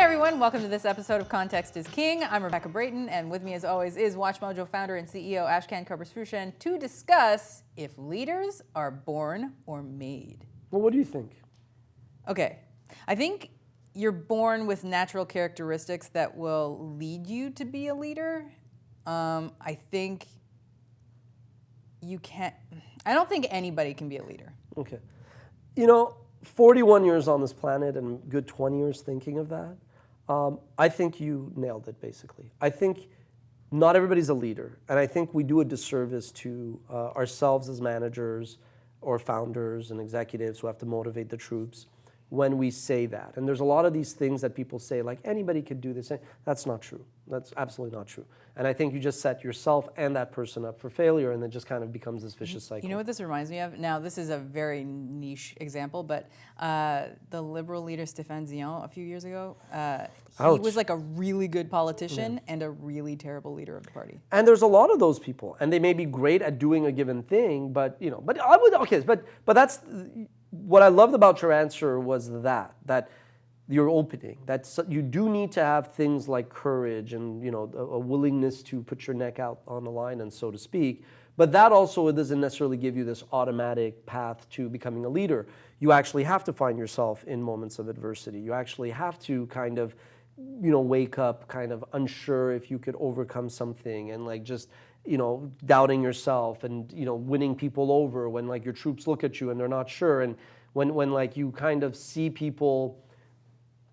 everyone, welcome to this episode of Context is King. I'm Rebecca Brayton, and with me as always is WatchMojo founder and CEO Ashkan Karbasfrooshan to discuss if leaders are born or made. Well, what do you think? Okay, I think you're born with natural characteristics that will lead you to be a leader. I think you can't, I don't think anybody can be a leader. Okay. You know, 41 years on this planet and good 20 years thinking of that, I think you nailed it, basically. I think not everybody's a leader, and I think we do a disservice to ourselves as managers or founders and executives who have to motivate the troops when we say that. And there's a lot of these things that people say, like, anybody could do this. That's not true. That's absolutely not true. And I think you just set yourself and that person up for failure, and it just kind of becomes this vicious cycle. You know what this reminds me of? Now, this is a very niche example, but the liberal leader Stéphane Dion a few years ago, he was like a really good politician and a really terrible leader of the party. And there's a lot of those people, and they may be great at doing a given thing, but you know, but I would but that's what I loved about your answer was that you're opening, that you do need to have things like courage and, you know, a willingness to put your neck out on the line, and so to speak. But that also doesn't necessarily give you this automatic path to becoming a leader. You actually have to find yourself in moments of adversity. You actually have to kind of, you know, wake up kind of unsure if you could overcome something, and like just, you know, doubting yourself, and, you know, winning people over when like your troops look at you and they're not sure, and when like you kind of see people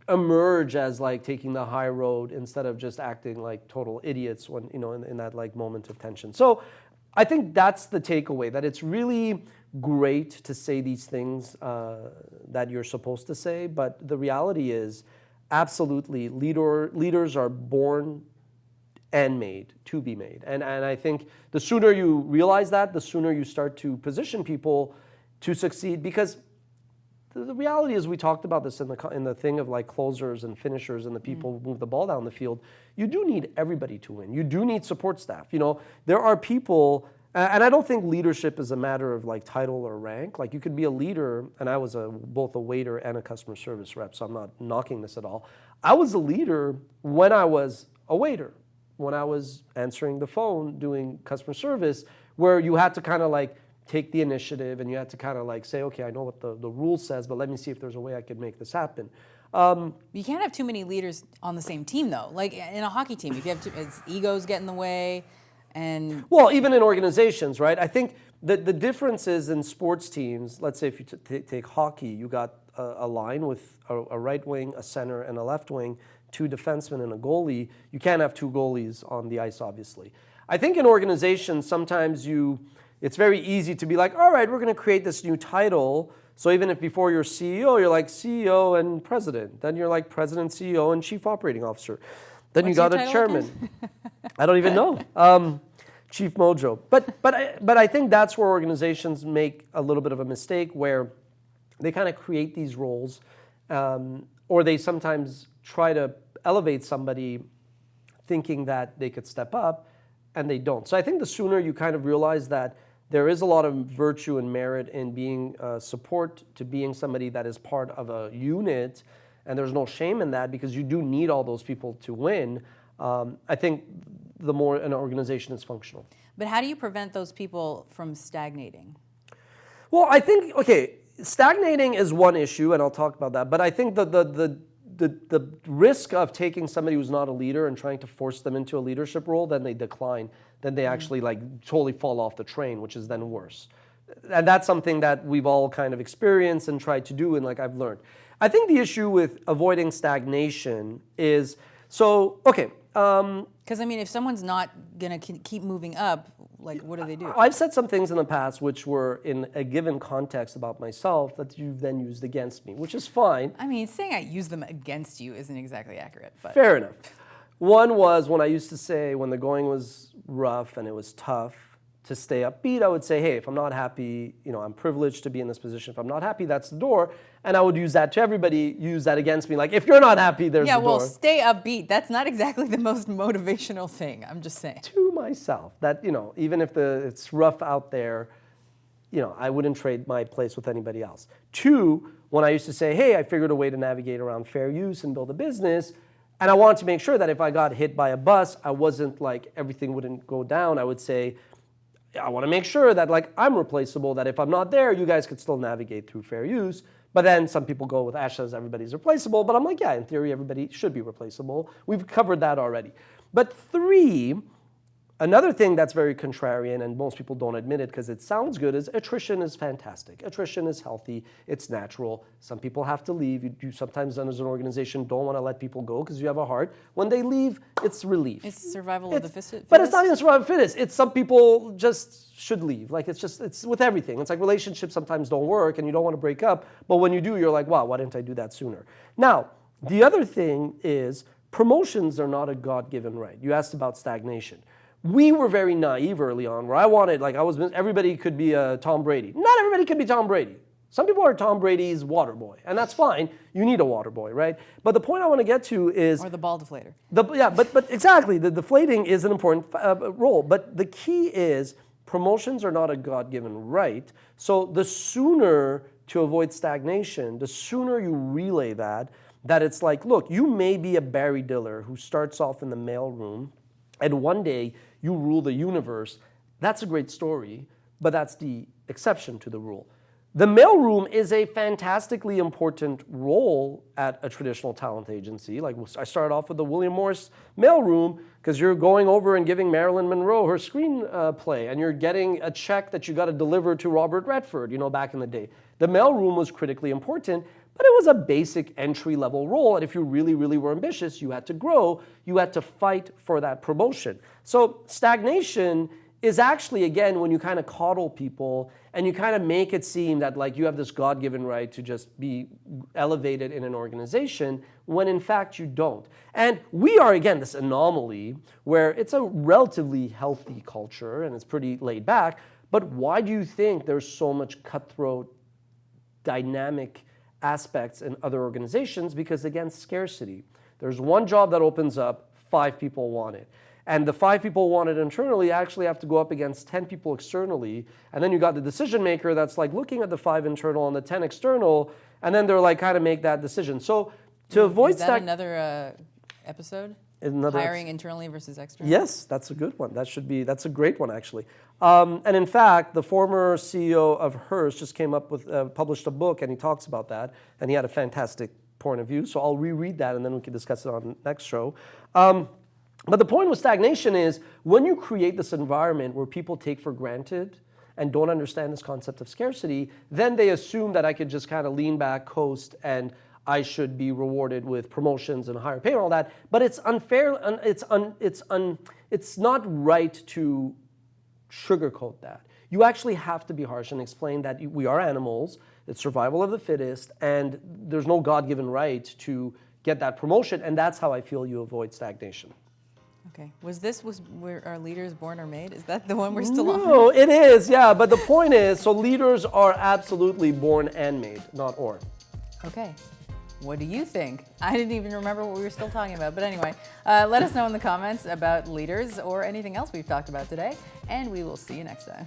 emerge as like taking the high road instead of just acting like total idiots when, you know, in that like moment of tension. So I think that's the takeaway, that it's really great to say these things that you're supposed to say, but the reality is absolutely leaders are born and made to be made. And I think the sooner you realize that, the sooner you start to position people to succeed, because the reality is, we talked about this in the thing of like closers and finishers and the people who move the ball down the field. You do need everybody to win. You do need support staff. You know, there are people, and I don't think leadership is a matter of like title or rank. Like, you could be a leader, and I was both a waiter and a customer service rep, so I'm not knocking this at all. I was a leader when I was a waiter, when I was answering the phone, doing customer service, where you had to kind of like take the initiative, and you had to kind of like say, okay, I know what the rule says, but let me see if there's a way I could make this happen. You can't have too many leaders on the same team, though. Like in a hockey team, if you have it's egos get in the way, and well, even in organizations, right? I think the difference is in sports teams. Let's say if you take hockey, you got a line with a right wing, a center, and a left wing, 2 defensemen and a goalie. You can't have 2 goalies on the ice, obviously. I think in organizations, sometimes it's very easy to be like, all right, we're going to create this new title. So even if before you're CEO, you're like CEO and president. Then you're like president, CEO, and chief operating officer. Then you got a chairman. I don't even know. Chief Mojo. But I think that's where organizations make a little bit of a mistake, where they kind of create these roles, or they sometimes try to elevate somebody thinking that they could step up, and they don't. So I think the sooner you kind of realize that there is a lot of virtue and merit in being support, to being somebody that is part of a unit, and there's no shame in that, because you do need all those people to win. I think the more an organization is functional. But how do you prevent those people from stagnating? Well, I think, okay, stagnating is one issue, and I'll talk about that, but I think the risk of taking somebody who's not a leader and trying to force them into a leadership role, then they decline, then they actually like totally fall off the train, which is then worse. And that's something that we've all kind of experienced and tried to do, and like I've learned. I think the issue with avoiding stagnation is, so, okay. Because I mean, if someone's not gonna keep moving up, like what do they do? I've said some things in the past which were in a given context about myself that you've then used against me, which is fine. I mean, saying I use them against you isn't exactly accurate, but fair enough. One was when I used to say, when the going was rough and it was tough, to stay upbeat, I would say, hey, if I'm not happy, you know, I'm privileged to be in this position. If I'm not happy, that's the door. And I would use that to everybody, use that against me. Like, if you're not happy, there's the door. Yeah, well, stay upbeat. That's not exactly the most motivational thing. I'm just saying. To myself, that, you know, even if it's rough out there, I wouldn't trade my place with anybody else. 2, when I used to say, hey, I figured a way to navigate around fair use and build a business, and I wanted to make sure that if I got hit by a bus, I wasn't like everything wouldn't go down. I would say, I want to make sure that like I'm replaceable, that if I'm not there, you guys could still navigate through fair use. But then some people go with Ash says everybody's replaceable, but I'm like, yeah, in theory, everybody should be replaceable. We've covered that already. But 3, another thing that's very contrarian, and most people don't admit it because it sounds good, is attrition is fantastic. Attrition is healthy. It's natural. Some people have to leave. You sometimes, as an organization, don't want to let people go because you have a heart. When they leave, it's relief. It's survival of the fittest. But it's not even survival of the fittest. It's some people just should leave. Like it's with everything. It's like relationships sometimes don't work and you don't want to break up. But when you do, you're like, wow, why didn't I do that sooner? Now, the other thing is promotions are not a God-given right. You asked about stagnation. We were very naive early on where I wanted, everybody could be a Tom Brady. Not everybody could be Tom Brady. Some people are Tom Brady's water boy, and that's fine. You need a water boy, right? But the point I want to get to is... Or the ball deflator. But exactly, the deflating is an important role. But the key is promotions are not a God-given right. So the sooner to avoid stagnation, the sooner you relay that it's like, look, you may be a Barry Diller who starts off in the mailroom, and one day you rule the universe. That's a great story, but that's the exception to the rule. The mailroom is a fantastically important role at a traditional talent agency. Like I started off with the William Morris mailroom because you're going over and giving Marilyn Monroe her screenplay, and you're getting a check that you got to deliver to Robert Redford, back in the day. The mailroom was critically important, but it was a basic entry-level role, and if you really, really were ambitious, you had to grow, you had to fight for that promotion. So stagnation is actually, again, when you kind of coddle people and you kind of make it seem that like you have this God-given right to just be elevated in an organization, when in fact you don't. And we are, again, this anomaly where it's a relatively healthy culture and it's pretty laid back, but why do you think there's so much cutthroat, dynamic aspects in other organizations? Because again, scarcity. There's one job that opens up, 5 people want it. And the 5 people want it internally actually have to go up against 10 people externally. And then you got the decision maker that's like looking at the 5 internal and the 10 external, and then they're like kind of make that decision. So to avoid Is that another episode? Hiring internally versus externally? Yes, that's a good one. That's a great one, actually. And in fact, the former CEO of Hearst just came up with, published a book, and he talks about that, and he had a fantastic point of view. So I'll reread that, and then we can discuss it on the next show. But the point with stagnation is when you create this environment where people take for granted and don't understand this concept of scarcity, then they assume that I could just kind of lean back, coast, and I should be rewarded with promotions and higher pay and all that. But it's unfair. It's not right to sugarcoat that. You actually have to be harsh and explain that we are animals. It's survival of the fittest, and there's no God-given right to get that promotion. And that's how I feel you avoid stagnation. Okay. Was where our leaders born or made? Is that the one we're still on? No, it is, yeah. But the point is, so leaders are absolutely born and made, not or. Okay. What do you think? I didn't even remember what we were still talking about. But anyway, let us know in the comments about leaders or anything else we've talked about today, and we will see you next time.